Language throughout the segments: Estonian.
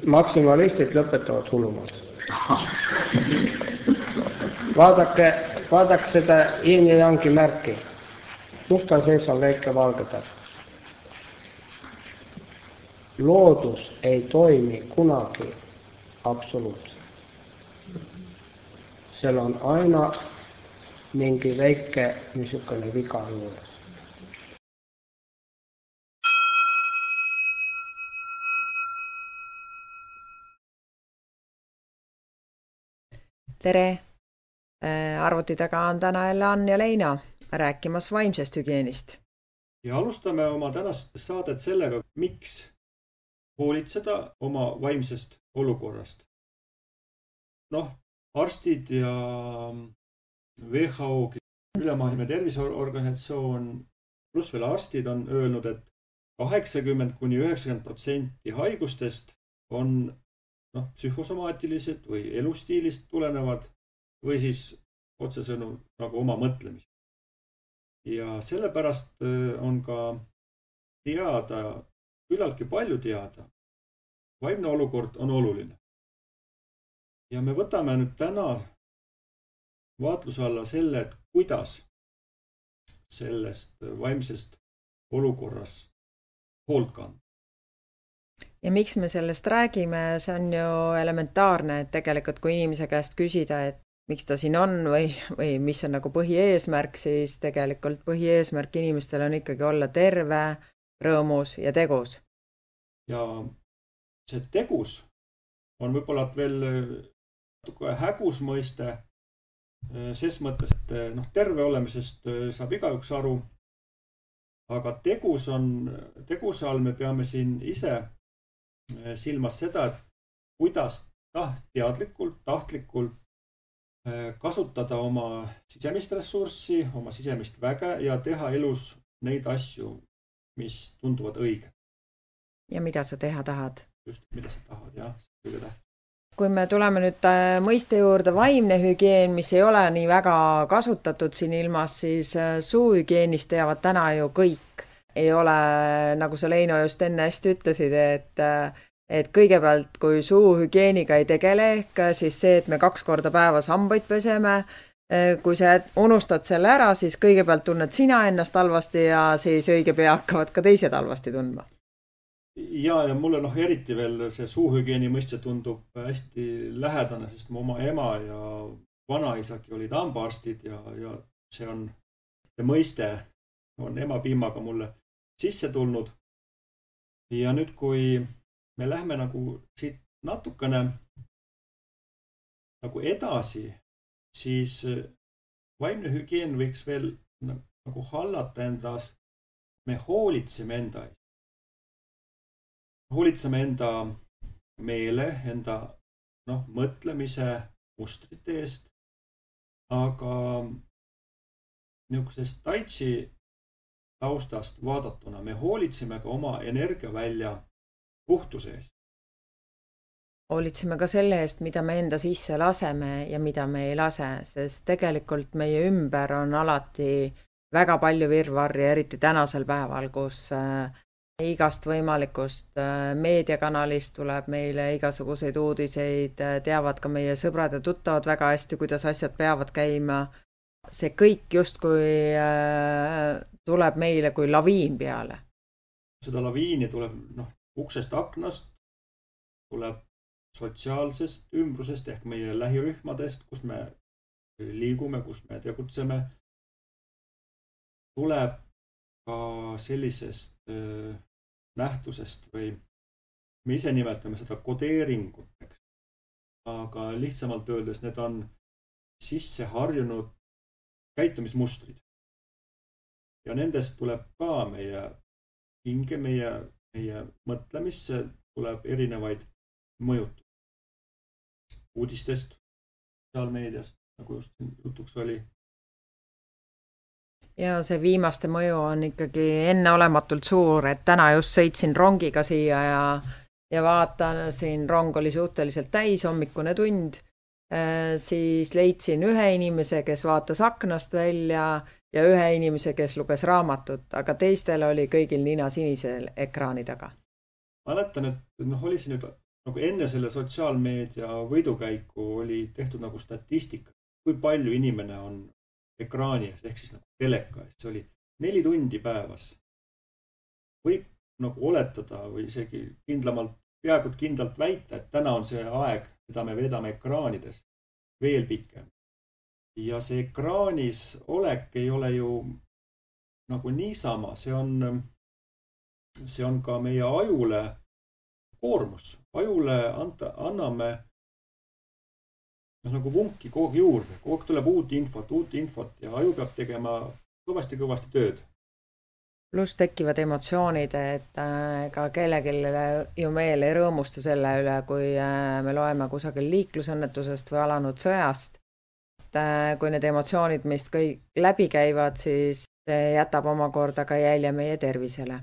Maksimalistid lõpetavad hullumaad. Vaadake seda yin ja yangi märki. Mustal sees on väike valgetäht. Loodus ei toimi kunagi absoluutselt. Seal on aina mingi väike niisugune viga juures. Tere! Arvuti taga on täna jälle Ann ja Leina rääkimas vaimsest hügienist. Ja alustame oma tänast saadet sellega, miks hoolitseda oma vaimsest olukorrast. Arstid ja WHO, Ülemaailmne Terviseorganisatsioon, pluss veel arstid on öelnud, et 80–90% haigustest on psühhosomaatilised või elustiilist tulenevad või siis otsesõnu nagu oma mõtlemised. Ja sellepärast on ka teada, küllaltki palju teada, vaimne olukord on oluline. Ja me võtame nüüd täna vaatluse alla selle, et kuidas sellest vaimsest olukorrast hoolt kanda. Ja miks me sellest räägime, see on ju elementaarne, et tegelikult kui inimese käest küsida, et miks ta siin on või mis on nagu põhieesmärk, siis tegelikult põhieesmärk inimestel on ikkagi olla terve, rõõmus ja tegus. Ja see tegus on võib-olla veel natuke hägus mõiste, ses mõttes, et terve olemisest saab igaüks aru, aga teguse all me peame siin ise silmas seda, et kuidas teadlikult, tahtlikult kasutada oma sisemist ressurssi, oma sisemist väge ja teha elus neid asju, mis tunduvad õige. Ja mida sa teha tahad? Just, mida sa tahad, jah, see on kõige tähtsam. Kui me tuleme nüüd mõiste juurde vaimne hügieen, mis ei ole nii väga kasutatud siin ilmas, siis suuhügienist teavad täna ju kõik. Ei ole, nagu sa Leino just enne hästi ütlesid, et kõigepealt kui suuhügieniga ei tegele, ehk siis see, et me 2 korda päevas hambaid peseme, kui sa unustad selle ära, siis kõigepealt tunned sina ennast halvasti ja siis õige pea hakkavad ka teised halvasti tundma. Ja mulle eriti veel see suuhügieni mõiste tundub hästi lähedane, sest mu oma ema ja vanaisaki olid hambaarstid ja see mõiste on ema piimaga mulle sisse tulnud. Ja nüüd, kui me lähme nagu siit natukene nagu edasi, siis vaimne hügieen võiks veel nagu hallata endas. Me hoolitseme enda eest. Hoolitseme enda meele, enda mõtlemise mustrite eest, aga niisugusest tai chi taustast vaadatuna me hoolitseme ka oma energiavälja puhtuse eest. Hoolitseme ka selle eest, mida me enda sisse laseme ja mida me ei lase, sest tegelikult meie ümber on alati väga palju virvarri, eriti tänasel päeval, kus igast võimalikust meediakanalist tuleb meile igasuguseid uudiseid, teavad ka meie sõbrad ja tuttavad väga hästi, kuidas asjad peavad käima. See kõik justkui tuleb meile kui laviin peale. Seda laviini tuleb uksest aknast, tuleb sotsiaalsest ümbrusest ehk meie lähirühmadest, kus me liigume, kus me tegutseme. Tuleb ka sellisest nähtusest või me ise nimetame seda kodeeringuteks. Aga lihtsamalt öeldes need on sisse harjunud käitumismustrid. Ja nendest tuleb ka meie hinge, meie mõtlemisse tuleb erinevaid mõjutusi. Uudistest, sotsiaalmeediast, nagu just jutuks oli. Ja see viimaste mõju on ikkagi enneolematult suur, et täna just sõitsin rongiga siia ja vaatan, siin rong oli suhteliselt täis, hommikune tund, siis leidsin ühe inimese, kes vaatas aknast välja ja ühe inimese, kes luges raamatut, aga teistel oli kõigil nina sinisel ekraani taga. Mäletan, et oli see nüüd nagu enne selle sotsiaalmeedia võidukäiku oli tehtud nagu statistika, kui palju inimene on ekraani ees, ehk siis nagu teleka ees. See oli 4 tundi päevas. Võib nagu oletada või isegi peaaegu kindlalt väita, et täna on see aeg, mida me veedame ekraanides veel pikem. Ja see ekraanis olek ei ole ju nagu niisama, see on ka meie ajule koormus. Ajule anname nagu vunki kogu aeg juurde, kogu aeg tuleb uut infot ja aju peab tegema kõvasti tööd. Pluss tekivad emotsioonid, et ka kellelgi ju meel ei rõõmusta selle üle, kui me loeme kusagil liiklusõnnetusest või alanud sõjast. Kui need emotsioonid meist kõik läbi käivad, siis see jätab omakorda ka jälje meie tervisele.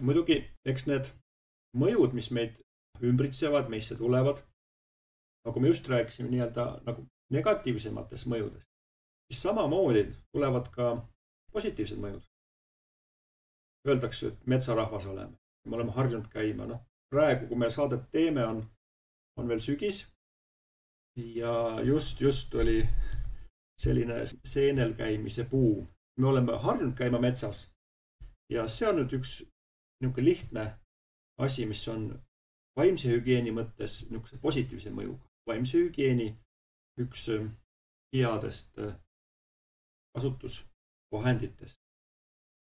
Muidugi, eks need mõjud, mis meid ümbritsevad, meisse tulevad, nagu me just rääkisime nii-öelda nagu negatiivsemates mõjudes, siis samamoodi tulevad ka positiivsed mõjud. Öeldakse, et metsarahvas oleme. Me oleme harjunud käima. Praegu, kui me saadet teeme, on veel sügis ja just oli selline seenel käimise puu. Me oleme harjunud käima metsas ja see on nüüd üks niisugune lihtne asi, mis on vaimse hügieeni mõttes niisuguse positiivse mõjuga. Vaimse hügieeni üks headest kasutusvahenditest.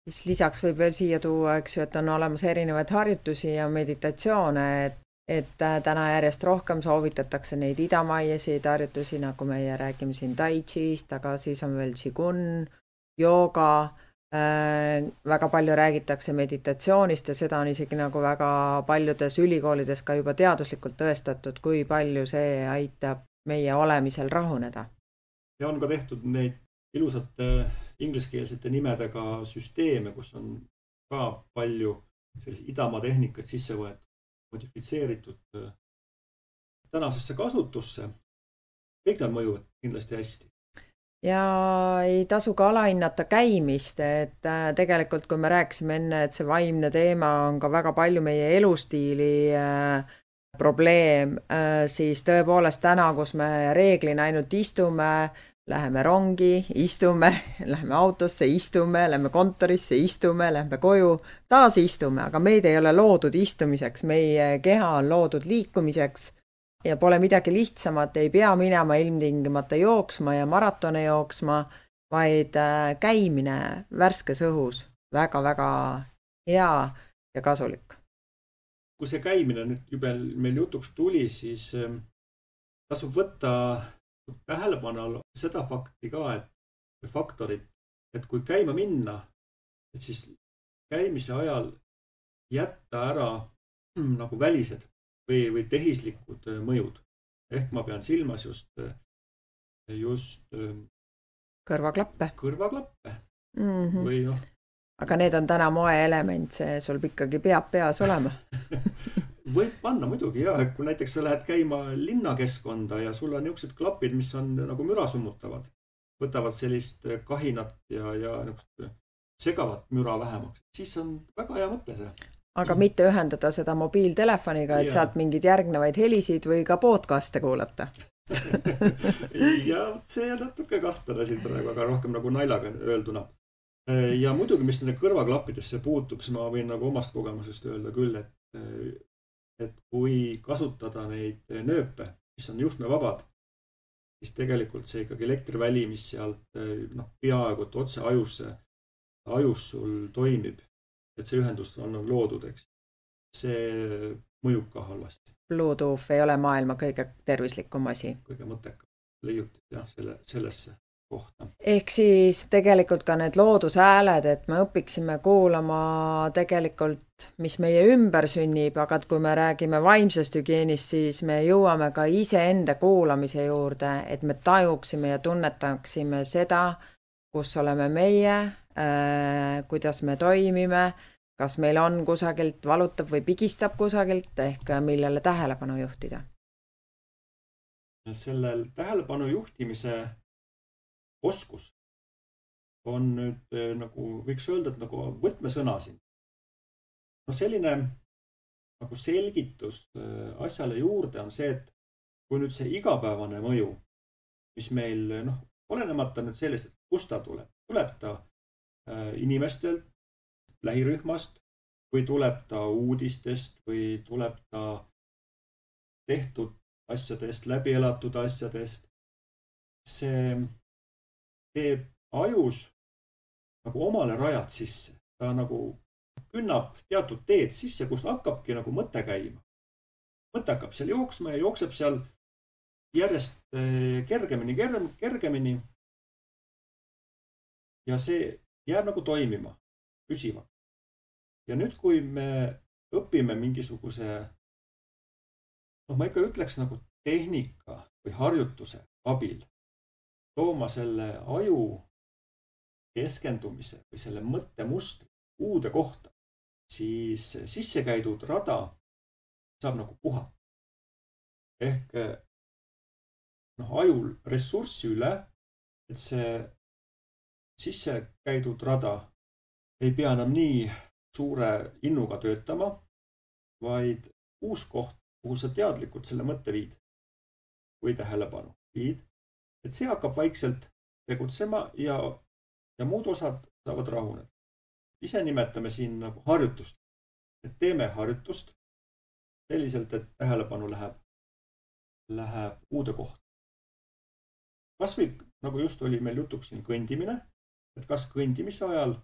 Siis lisaks võib veel siia tuua, eks ju, et on olemas erinevaid harjutusi ja meditatsioone, et täna järjest rohkem soovitatakse neid idamaiasid harjutusi, nagu meie räägime siin tai chist, aga siis on veel qigong, jooga, väga palju räägitakse meditatsioonist ja seda on isegi nagu väga paljudes ülikoolides ka juba teaduslikult tõestatud, kui palju see aitab meie olemisel rahuneda. Ja on ka tehtud neid ilusate ingliskeelsete nimedega süsteeme, kus on ka palju selliseid idamaa tehnikaid sisse võetud, modifitseeritud tänasesse kasutusse. Kõik nad mõjuvad kindlasti hästi. Ja ei tasu ka alahinnata käimist, et tegelikult kui me rääkisime enne, et see vaimne teema on ka väga palju meie elustiili probleem, siis tõepoolest täna, kus me reeglina ainult istume, läheme rongi, istume, läheme autosse, istume, läheme kontorisse, istume, läheme koju, taas istume, aga meid ei ole loodud istumiseks, meie keha on loodud liikumiseks ja pole midagi lihtsamat, ei pea minema ilmtingimata jooksma ja maratone jooksma, vaid käimine värskes õhus, väga-väga hea ja kasulik. Kui see käimine nüüd juba meil jutuks tuli, siis tasub võtta tähelepanu seda fakti ka, et faktorit, et kui käima minna, et siis käimise ajal jätta ära nagu välised või tehislikud mõjud. Ehk ma pean silmas just kõrvaklappe. Või Aga need on täna moeelement, see sul ikkagi peab peas olema. Võib panna muidugi, jah, kui näiteks sa lähed käima linnakeskkonda ja sul on niisugused klapid, mis on nagu müra summutavad, võtavad sellist kahinat ja segavat müra vähemaks, siis on väga hea mõte see. Aga mitte ühendada seda mobiiltelefoniga, et sealt mingeid järgnevaid helisid või ka podcaste kuulata. Ja see on natuke kahtlane siin praegu, aga rohkem nagu naljaga öelduna. Ja muidugi, mis nende kõrvaklappidesse puutub, siis ma võin nagu omast kogemusest öelda küll, et kui kasutada neid nööpe, mis on juhtmevabad, siis tegelikult see ikkagi elektriväli, mis sealt peaaegu otse ajus sul toimib, et see ühendus on loodud, eks. See mõjub ka halvasti. Bluetooth ei ole maailma kõige tervislikum asi. Kõige mõttekam leiuti sellesse kohta. Ehk siis tegelikult ka need loodushääled, et me õpiksime kuulama tegelikult, mis meie ümber sünnib, aga kui me räägime vaimsest hügieenist, siis me jõuame ka iseenda kuulamise juurde, et me tajuksime ja tunnetaksime seda, kus oleme meie, kuidas me toimime, kas meil on kusagilt valutab või pigistab kusagilt, ehk millele tähelepanu juhtida. Sellel tähelepanu juhtimise oskus on nüüd nagu võiks öelda, et nagu võtmesõna siin. Selline nagu selgitus asjale juurde on see, et kui nüüd see igapäevane mõju, mis meil, olenemata nüüd sellest, et kust ta tuleb ta inimestelt, lähirühmast või tuleb ta uudistest või tuleb ta tehtud asjadest, läbi elatud asjadest. See teeb ajus nagu omale rajad sisse. Ta nagu künnab teatud teed sisse, kust hakkabki nagu mõte käima. Mõte hakkab seal jooksma ja jookseb seal järjest kergemini. Ja see jääb nagu toimima, püsiva. Ja nüüd, kui me õpime mingisuguse, ma ikka ütleks nagu tehnika või harjutuse abil tooma selle aju keskendumise või selle mõttemustri uude kohta, siis sisse käidud rada saab nagu puhata. Ehk ajul ressurssi üle, et see sisse käidud rada ei pea enam nii suure innuga töötama, vaid uus koht, kuhu sa teadlikult selle mõtte viid või tähelepanu viid, et see hakkab vaikselt tegutsema ja muud osad saavad rahuneda. Ise nimetame siin nagu harjutust. Et teeme harjutust selliselt, et tähelepanu läheb uude kohta. Kas või, nagu just oli meil jutuks siin kõndimine, et kas kõndimise ajal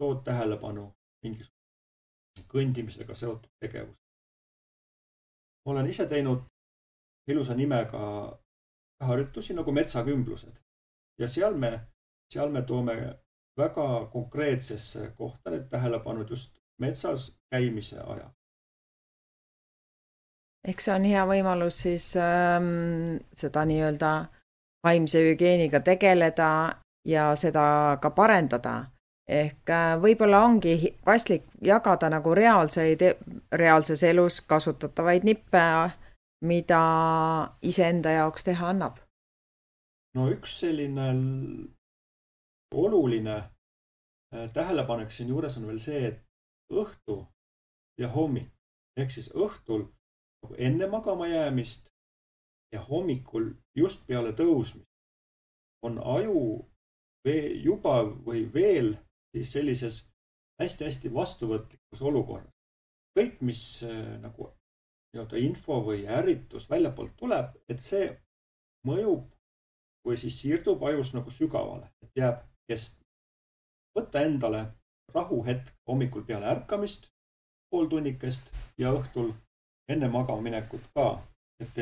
tood tähelepanu mingisugune kõndimisega seotud tegevus. Olen ise teinud ilusa nimega harjutusi nagu metsakümblused ja seal me toome väga konkreetsesse kohta need tähelepanud just metsas käimise ajal. Eks see on hea võimalus siis seda nii-öelda vaimse hügieeniga tegeleda ja seda ka parendada. Ehk võib-olla ongi paslik jagada nagu reaalses elus kasutatavaid nippe, mida iseenda jaoks teha annab. No üks selline oluline tähelepanek siin juures on veel see, et õhtu ja hommik, ehk siis õhtul enne magama jäämist ja hommikul just peale tõusmist on aju juba või veel siis sellises hästi-hästi vastuvõtlikus olukorras. Kõik, mis nagu info või ärritus väljapoolt tuleb, et see mõjub või siis siirdub ajus nagu sügavale, et jääb kestma. Võtta endale rahuhetk hommikul peale ärkamist, pool tunnikest ja õhtul enne magama minekut ka, et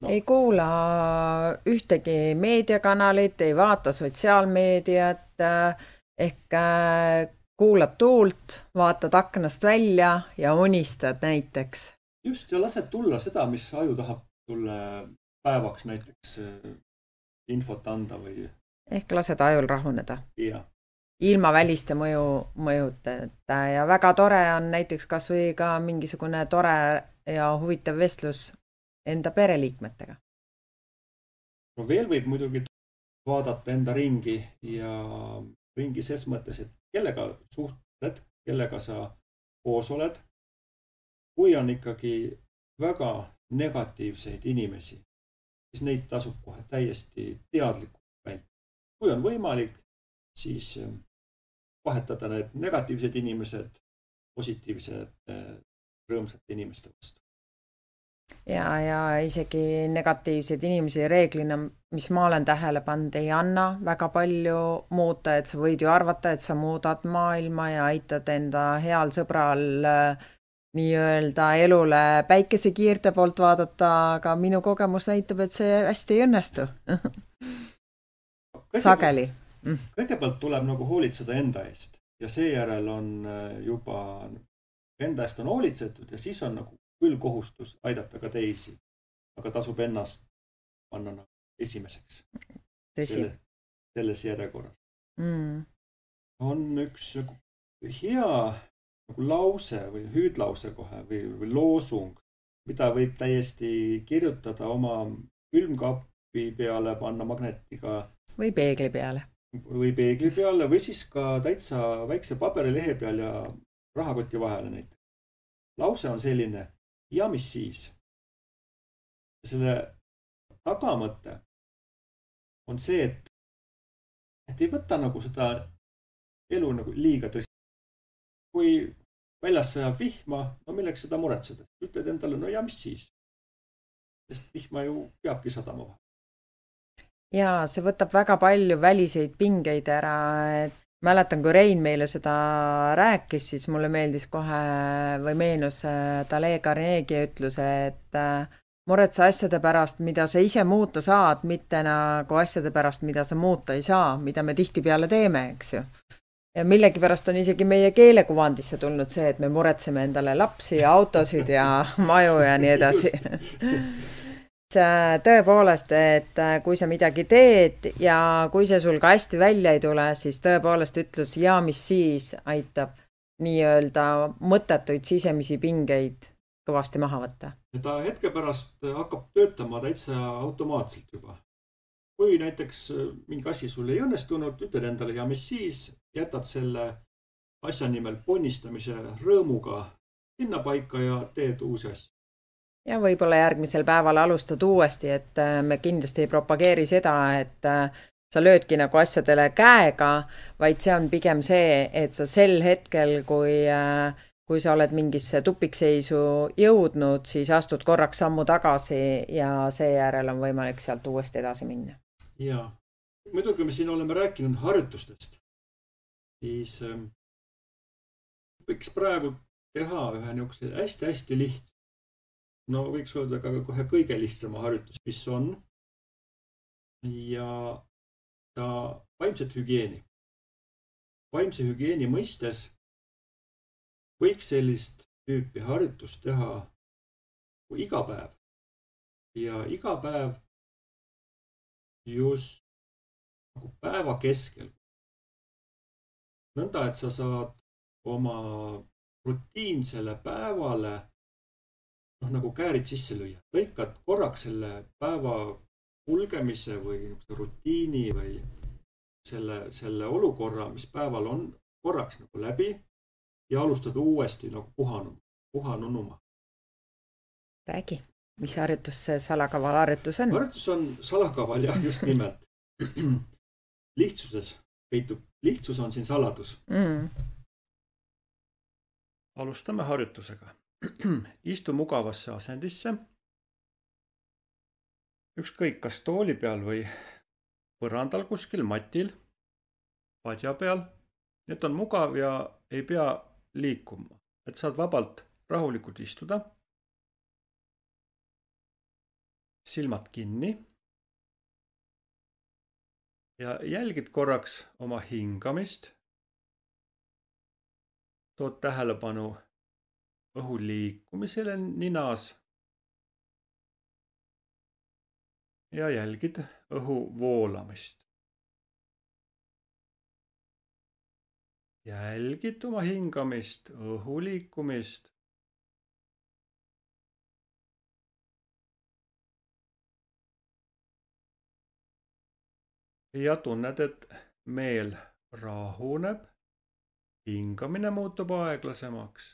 ei kuula ühtegi meediakanalit, ei vaata sotsiaalmeediat, ehk kuulad tuult, vaatad aknast välja ja unistad näiteks. Just, ja lased tulla seda, mis aju tahab sulle päevaks näiteks infot anda või... Ehk lased ajul rahuneda. Ja. Ilma väliste mõjuteta ja väga tore on näiteks kas või ka mingisugune tore ja huvitav vestlus enda pereliikmetega. No veel võib muidugi vaadata enda ringi ja ringi ses mõttes, et kellega suhtled, kellega sa koos oled. Kui on ikkagi väga negatiivseid inimesi, siis neid tasub kohe täiesti teadlikult vältida. Kui on võimalik, siis vahetada need negatiivsed inimesed positiivsed rõõmsate inimeste vastu. Ja isegi negatiivseid inimesi reeglina, mis ma olen tähele pannud, ei anna väga palju muuta, et sa võid ju arvata, et sa muudad maailma ja aitad enda heal sõbral nii-öelda elule päikesekiirte poolt vaadata, aga minu kogemus näitab, et see hästi ei õnnestu. Sageli. Kõigepealt tuleb nagu hoolitseda enda eest ja seejärel on juba enda eest on hoolitsetud ja siis on nagu küll kohustus aidata ka teisi, aga tasub ennast panna esimeseks. Selles järjekorras. On üks hea nagu lause või hüüdlause kohe või loosung, mida võib täiesti kirjutada oma külmkapi peale, panna magnetiga. Või peegli peale. Või siis ka täitsa väikse paberilehe peal ja rahakoti vahele näiteks. lause on selline ja mis siis. Selle tagamõte on see, et ei võta nagu seda elu nagu liiga tõsiselt. Kui väljas sajab vihma, no milleks seda muretseda? Ütled endale, no ja mis siis? Sest vihma ju peabki sadama vahel. Ja see võtab väga palju väliseid pingeid ära, et mäletan, kui Rein meile seda rääkis, siis mulle meeldis kohe või meenus Dale Carnegie ütlus, et muretse asjade pärast, mida sa ise muuta saad, mitte nagu asjade pärast, mida sa muuta ei saa, mida me tihtipeale teeme, eks ju. Ja millegi pärast on isegi meie keelekuvandisse tulnud see, et me muretseme endale lapsi ja autosid ja maju ja nii edasi. Tõepoolest, et kui sa midagi teed ja kui see sul ka hästi välja ei tule, siis tõepoolest ütlus ja mis siis aitab nii-öelda mõttetuid sisemisi pingeid kõvasti maha võtta. Ja ta hetke pärast hakkab töötama täitsa automaatselt juba. Kui näiteks mingi asi sul ei õnnestunud, ütled endale ja mis siis, jätad selle asja nimel ponnistamise rõõmuga sinna paika ja teed uusi asju. Ja võib-olla järgmisel päeval alustad uuesti, et me kindlasti ei propageeri seda, et sa löödki nagu asjadele käega, vaid see on pigem see, et sa sel hetkel, kui sa oled mingisse tupikseisu jõudnud, siis astud korraks sammu tagasi ja seejärel on võimalik sealt uuesti edasi minna. Ja, muidugi me siin oleme rääkinud harjutustest, siis võiks praegu teha ühe niisuguse hästi-hästi lihtsa. No võiks öelda ka kohe kõige lihtsama harjutus, mis on ja ta vaimset hügieeni. Vaimse hügieeni mõistes võiks sellist tüüpi harjutust teha iga päev ja iga päev just nagu päeva keskel. Nõnda, et sa saad oma rutiinsele päevale nagu käärid sisse lüüa. Lõikad korraks selle päeva kulgemise või rutiini või selle olukorra, mis päeval on, korraks nagu läbi ja alustad uuesti nagu puhanunuma. Räägi, mis harjutus see salakaval harjutus on? Harjutus on salakaval, jah, just nimelt. Lihtsuses peitub. Lihtsus on siin saladus. Alustame harjutusega. Istu mugavasse asendisse. Ükskõik kas tooli peal või põrandal kuskil matil, padja peal. Need on mugav ja ei pea liikuma, et saad vabalt rahulikult istuda. Silmad kinni. Ja jälgid korraks oma hingamist. Tood tähelepanu õhu liikumisele ninas ja jälgid õhu voolamist. Jälgid oma hingamist, õhu liikumist. Ja tunned, et meel rahuneb, hingamine muutub aeglasemaks.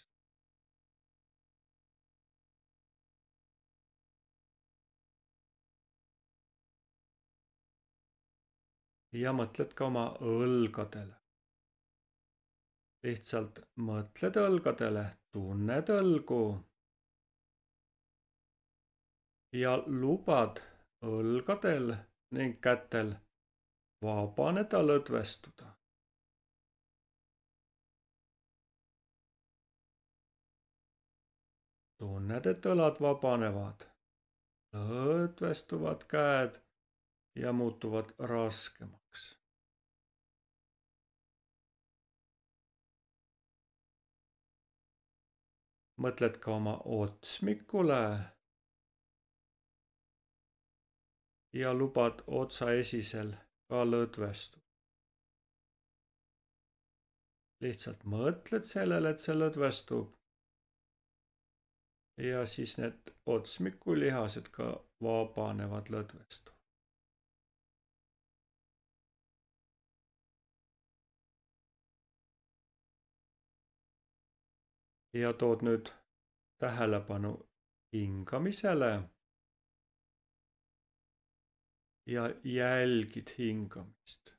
Ja mõtled ka oma õlgadele. Lihtsalt mõtled õlgadele, tunned õlgu ja lubad õlgadel ning kätel vabaneda, lõdvestuda. Tunned, et õlad vabanevad, lõdvestuvad käed ja muutuvad raskemaks. Mõtled ka oma otsmikule ja lubad otsaesisel ka lõdvestuda. Lihtsalt mõtled sellele, et see lõdvestub ja siis need otsmikulihased ka vabanevad lõdvestu. Ja tood nüüd tähelepanu hingamisele ja jälgid hingamist.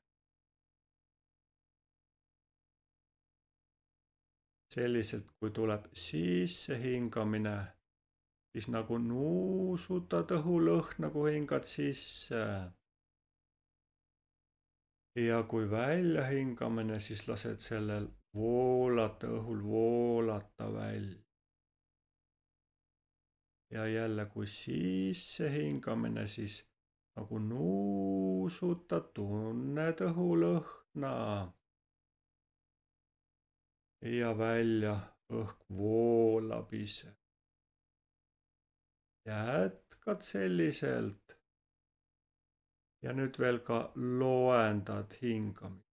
Selliselt, kui tuleb sisse hingamine, siis nagu nuusutad õhulõhna, kui hingad sisse. Ja kui välja hingamine, siis lased sellel voolata, õhul voolata välja. Ja jälle, kui sisse hingamine, siis nagu nuusutad, tunned õhulõhna. Ja välja õhk voolab ise. Jätkad selliselt. Ja nüüd veel ka loendad hingamist.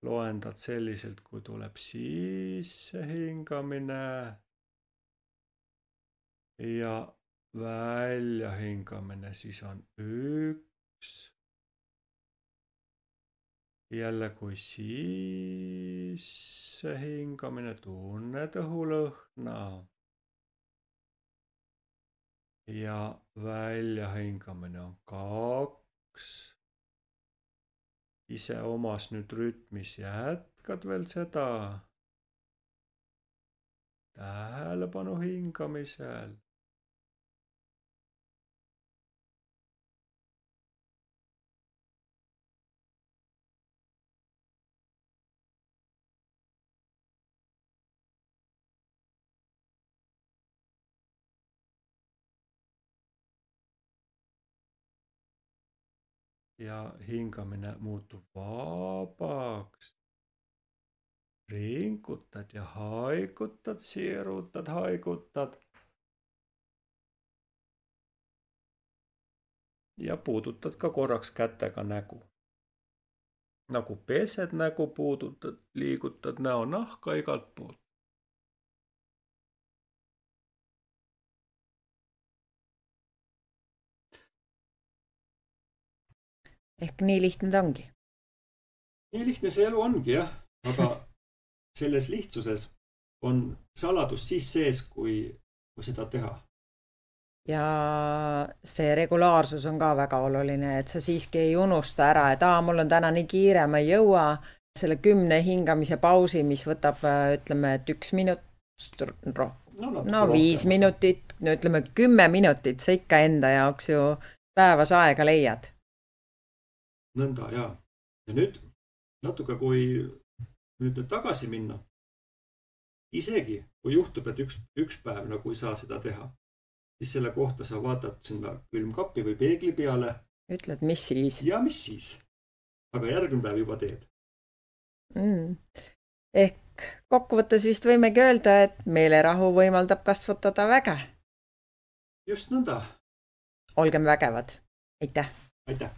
Loendad selliselt, kui tuleb sisse hingamine ja välja hingamine, siis on 1. Jälle, kui sisse hingamine, tunned õhulõhna. Ja välja hingamine on 2. Ise omas nüüd rütmis jätkad veel seda. Tähelepanu hingamisel. Ja hingamine muutub vabaks. Ringutad ja haigutad, sirutad, haigutad. Ja puudutad ka korraks kätega nägu. Nagu pesed nägu, puudutad, liigutad näonahka igalt poolt. Ehk nii lihtne ta ongi. Nii lihtne see elu ongi, jah. Aga selles lihtsuses on saladus siis sees, kui seda teha. Ja see regulaarsus on ka väga oluline, et sa siiski ei unusta ära, et mul on täna nii kiire, ma ei jõua. Selle 10 hingamise pausi, mis võtab, ütleme, et 1 minut, 5 minutit, ütleme 10 minutit, sa ikka enda jaoks ju päevas aega leiad. Nõnda, jaa. Ja nüüd natuke, kui nüüd tagasi minna, isegi kui juhtub, et üks päev nagu ei saa seda teha, siis selle kohta sa vaatad sinna külmkappi või peegli peale. Ütled, mis siis? Ja mis siis? Aga järgmine päev juba teed. Ehk kokkuvõttes vist võimegi öelda, et meelerahu võimaldab kasvatada väge. Just nõnda. Olgem vägevad. Aitäh! Aitäh!